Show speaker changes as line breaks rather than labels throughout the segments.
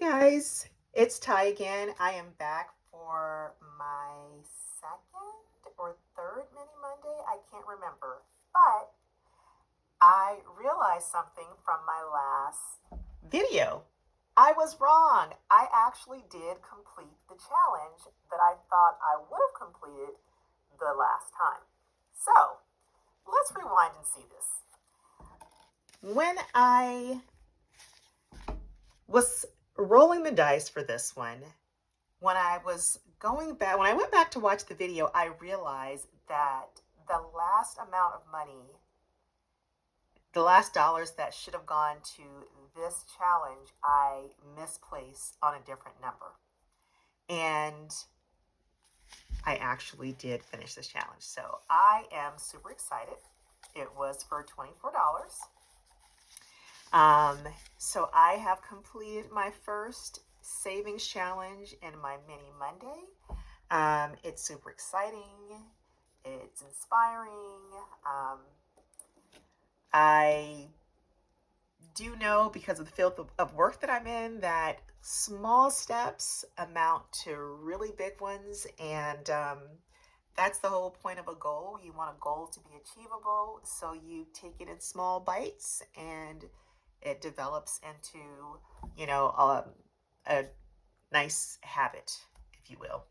Guys, it's Ty again. I am back for my second or third Mini Monday. I can't remember. But I realized something from my last video. I was wrong. I actually did complete the challenge that I thought I would have completed the last time. So let's rewind and see this. When I was rolling the dice for this one, when I went back to watch the video, I realized that the last amount of money, the last dollars that should have gone to this challenge, I misplaced on a different number. And I actually did finish this challenge. So I am super excited. It was for $24. So I have completed my first savings challenge in my Mini Monday. It's super exciting. It's inspiring. I do know, because of the field of work that I'm in, that small steps amount to really big ones. And that's the whole point of a goal. You want a goal to be achievable, so you take it in small bites and it develops into, a nice habit, if you will.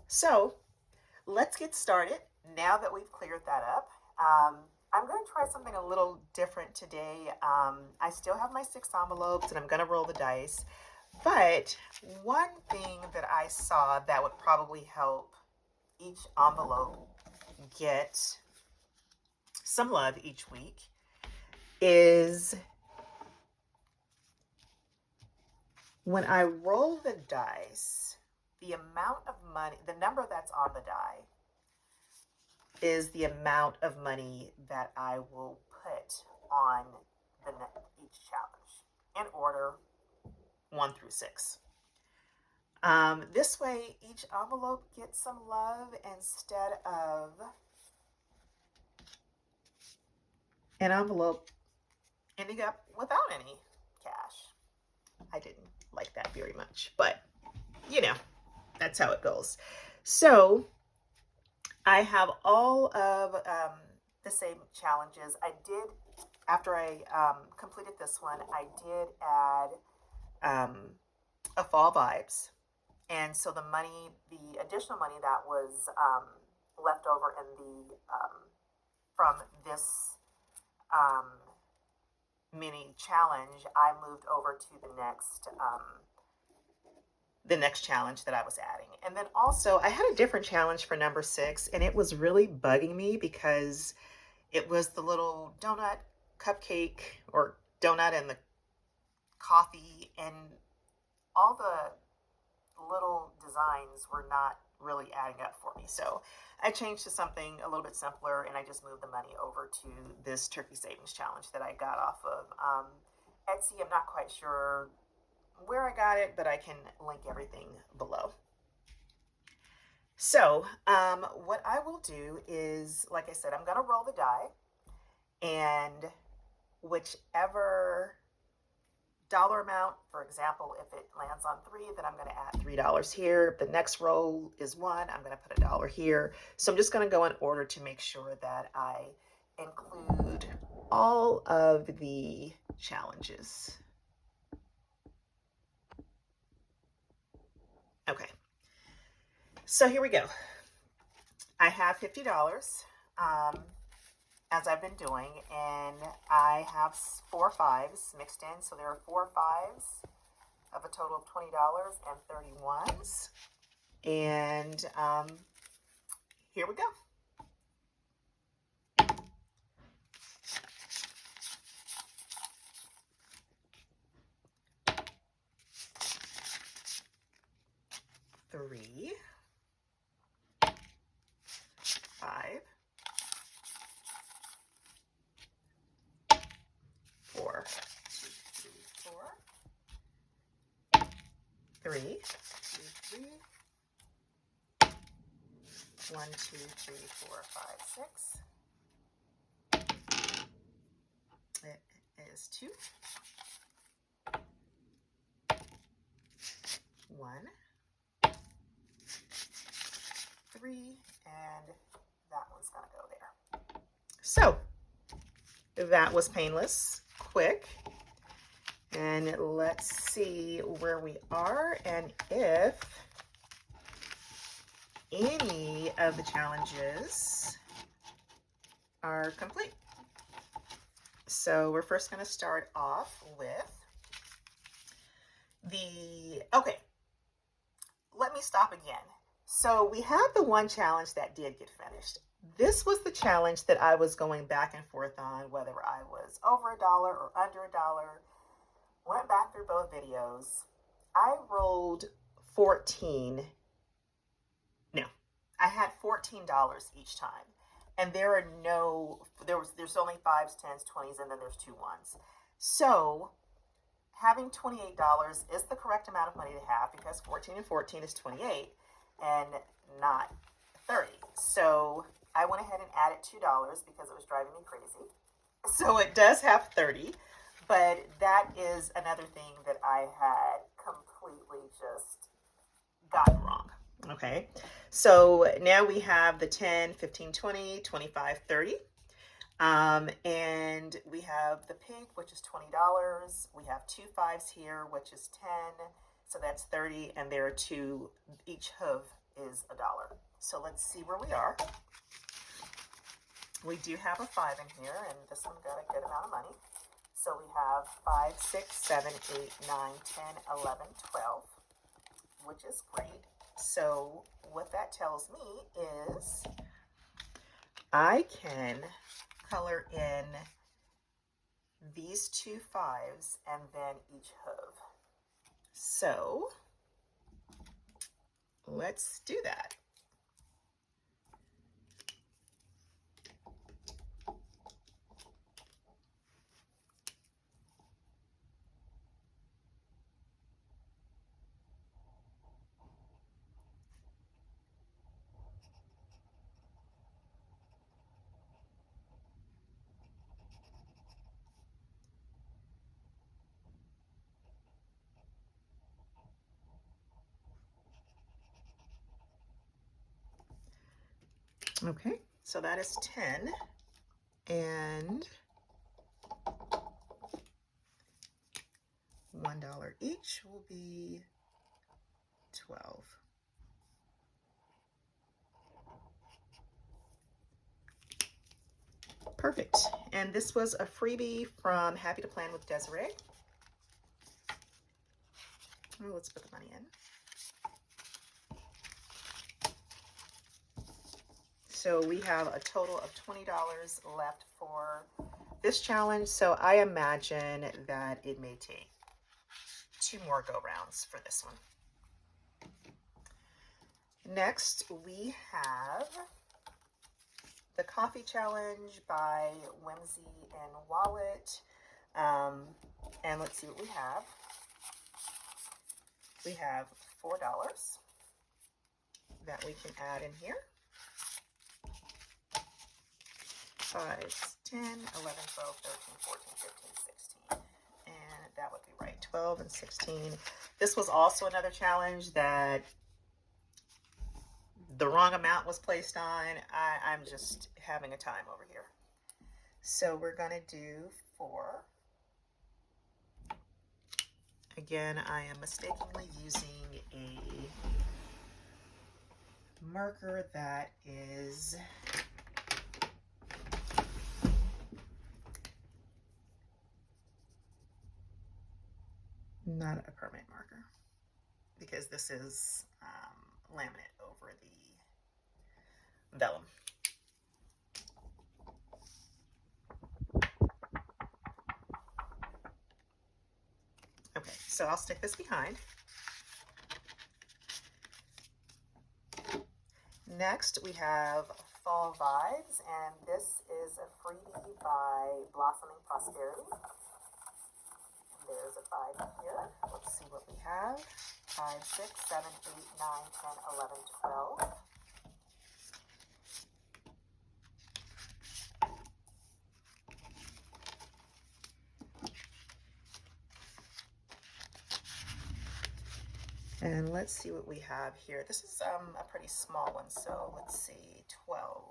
So let's get started. Now that we've cleared that up, I'm going to try something a little different today. I still have my 6 envelopes and I'm going to roll the dice. But one thing that I saw that would probably help each envelope get some love each week is when I roll the dice, the amount of money, the number that's on the die, is the amount of money that I will put on each challenge in order 1 through 6. This way, each envelope gets some love instead of an envelope ending up without any cash. I didn't like that very much, but that's how it goes. So I have all of the same challenges. I did, after I completed this one, I did add a fall vibes. And so the additional money that was left over from this mini challenge, I moved over to the next challenge that I was adding. And then also I had a different challenge for number 6, and it was really bugging me because it was the little donut cupcake or donut and the coffee, and all the little designs were not really adding up for me. So I changed to something a little bit simpler, and I just moved the money over to this turkey savings challenge that I got off of Etsy. I'm not quite sure where I got it, but I can link everything below. So what I will do is, like I said, I'm going to roll the die, and whichever dollar amount, for example, if it lands on 3, then I'm going to add $3 here. If the next roll is 1, I'm going to put $1 here. So I'm just going to go in order to make sure that I include all of the challenges. Okay, so here we go. I have $50 as I've been doing, and I have 4 5s mixed in. So there are 4 5s of a total of $20 and 31s. And here we go. Three, 5, 4, 3, 2, 3, 1, 2, 3, 4, 5, 6. It is 2. 1, 3, and that one's gonna go there. So that was painless, quick. And let's see where we are and if any of the challenges are complete. So we're first going to start off with okay, let me stop again. So we had the one challenge that did get finished. This was the challenge that I was going back and forth on, whether I was over $1 or under $1. Went back through both videos. I rolled 14. No, I had $14 each time. And there's only 5s, 10s, 20s, and then there's 2 1s. So having $28 is the correct amount of money to have, because 14 and 14 is 28 and not 30. So I went ahead and added $2 because it was driving me crazy. So it does have 30, but that is another thing that I had completely just gotten wrong. Okay, so now we have the 10, 15, 20, 25, 30. And we have the pig, which is $20. We have 2 5s here, which is 10. So that's 30. And there are 2, each hoof is $1. So let's see where we are. We do have a 5 in here, and this one got a good amount of money. So we have 5, 6, 7, 8, 9, 10, 11, 12, which is great. So what that tells me is I can color in these 2 5s and then each hoof. So let's do that. Okay, so that is 10, and $1 each will be 12. Perfect. And this was a freebie from Happy to Plan with Desiree. Oh, let's put the money in. So we have a total of $20 left for this challenge. So I imagine that it may take 2 more go-rounds for this one. Next, we have the coffee challenge by Whimsy and Wallet. And let's see what we have. We have $4 that we can add in here. 5, 10, 11, 12, 13, 14, 15, 16. And that would be right, 12 and 16. This was also another challenge that the wrong amount was placed on. I'm just having a time over here. So we're going to do 4. Again, I am mistakenly using a marker that is not a permanent marker, because this is laminate over the vellum. Okay, so I'll stick this behind. Next, we have Fall Vibes, and this is a freebie by Blossoming Prosperity. There's a 5 here. Let's see what we have. 5, 6, 7, 8, 9, 10, 11, 12. And let's see what we have here. This is a pretty small one, so let's see, 12.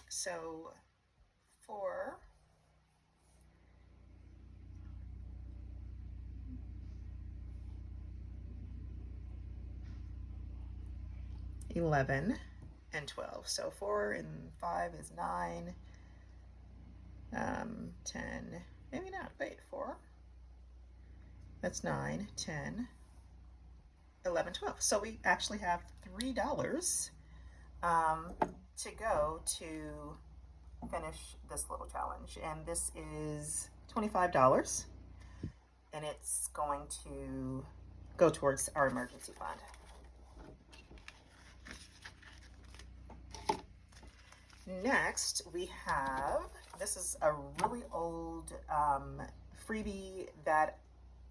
So 4, 11, and 12. So 4 and 5 is 9, 10, maybe not, wait, 4, that's 9, 10, 11, 12. So we actually have $3 to go to finish this little challenge. And this is $25, and it's going to go towards our emergency fund. Next, we have, this is a really old freebie that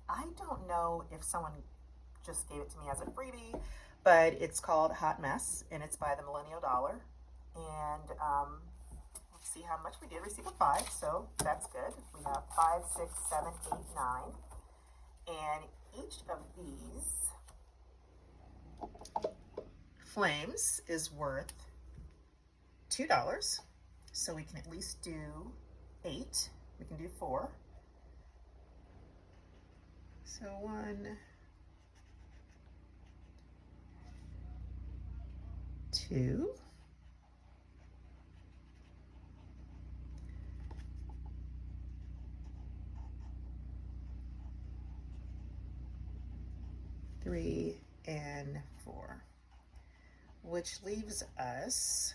I don't know if someone just gave it to me as a freebie, but it's called Hot Mess, and it's by the Millennial Dollar. And let's see how much we did receive. A 5, so that's good. We have 5, 6, 7, 8, 9. And each of these flames is worth $2. So we can at least do 8. We can do 4. So 1, 2, 3, and 4, which leaves us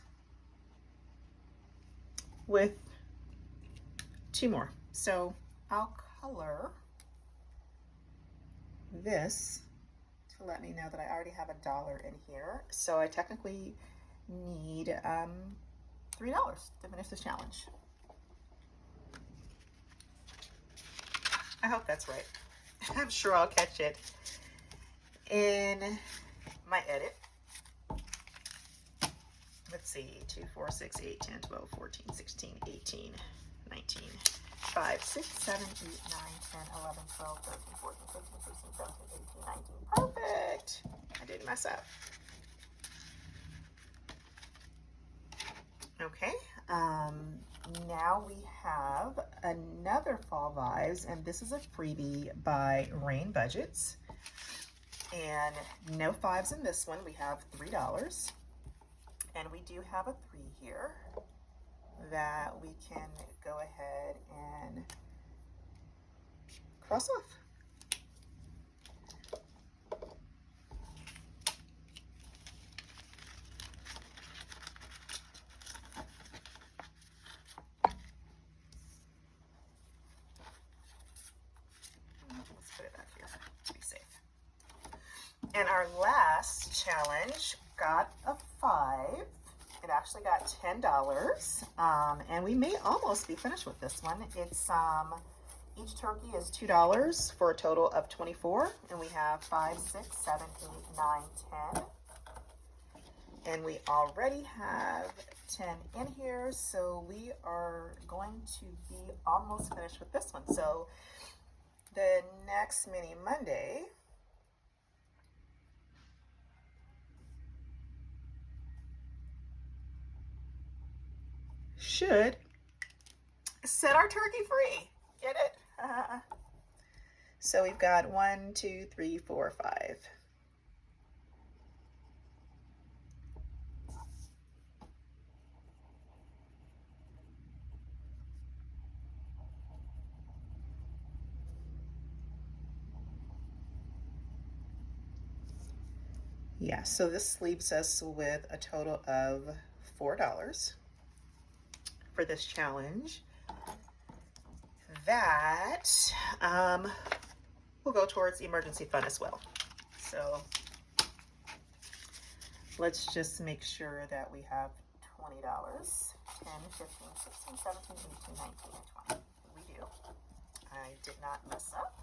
with 2 more. So I'll color this to let me know that I already have $1 in here. So I technically need $3 to finish this challenge. I hope that's right. I'm sure I'll catch it in my edit. Let's see, 2, 4, 6, 8, 10, 12, 14, 16, 18, 19, 5, 6, 7, 8, 9, 10, 11, 12, 13, 14, 15, 16, 17, 18, 19. Perfect. I didn't mess up. Okay, now we have another Fall Vibes, and this is a freebie by Rain Budgets. And no 5s in this one. We have $3. And we do have a 3 here that we can go ahead and cross off. Let's put it back here to be safe. And our last challenge got a 5. It actually got $10, and we may almost be finished with this one. It's each turkey is $2 for a total of 24, and we have 5, 6, 7, 8, 9, 10. And we already have 10 in here, so we are going to be almost finished with this one. So the next Mini Monday should set our turkey free. Get it? So we've got 1, 2, 3, 4, 5. Yeah, so this leaves us with a total of $4 for this challenge. That will go towards the emergency fund as well. So let's just make sure that we have $20. 10, 15, 16, 17, 18, 19, and 20. We do. I did not mess up.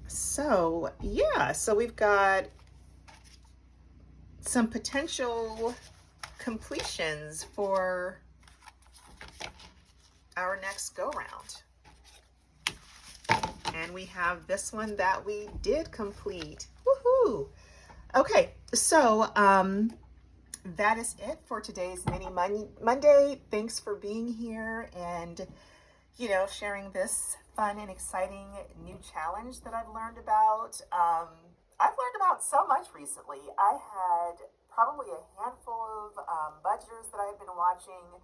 So yeah, so we've got some potential completions for our next go round. And we have this one that we did complete. Woohoo! Okay, so that is it for today's Mini Monday. Thanks for being here and, you know, sharing this fun and exciting new challenge that I've learned about. I've learned about so much recently. I had probably a handful of budgeters that I had been watching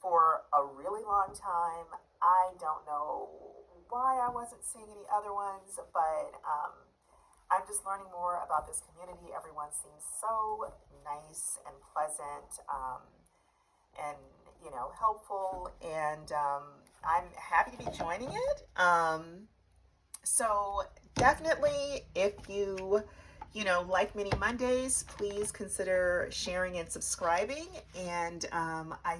for a really long time. I don't know why I wasn't seeing any other ones, but I'm just learning more about this community. Everyone seems so nice and pleasant, and you know, helpful, and I'm happy to be joining it. So definitely, if you know, like Mini Mondays, please consider sharing and subscribing. And I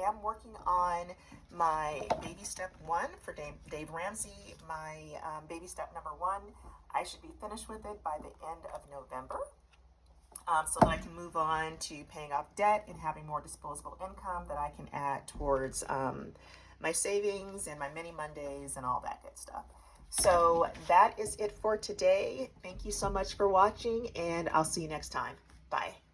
am working on my baby step 1 for Dave Ramsey. My baby step number 1, I should be finished with it by the end of November, so that I can move on to paying off debt and having more disposable income that I can add towards my savings and my Mini Mondays and all that good stuff. So that is it for today. Thank you so much for watching, and I'll see you next time. Bye.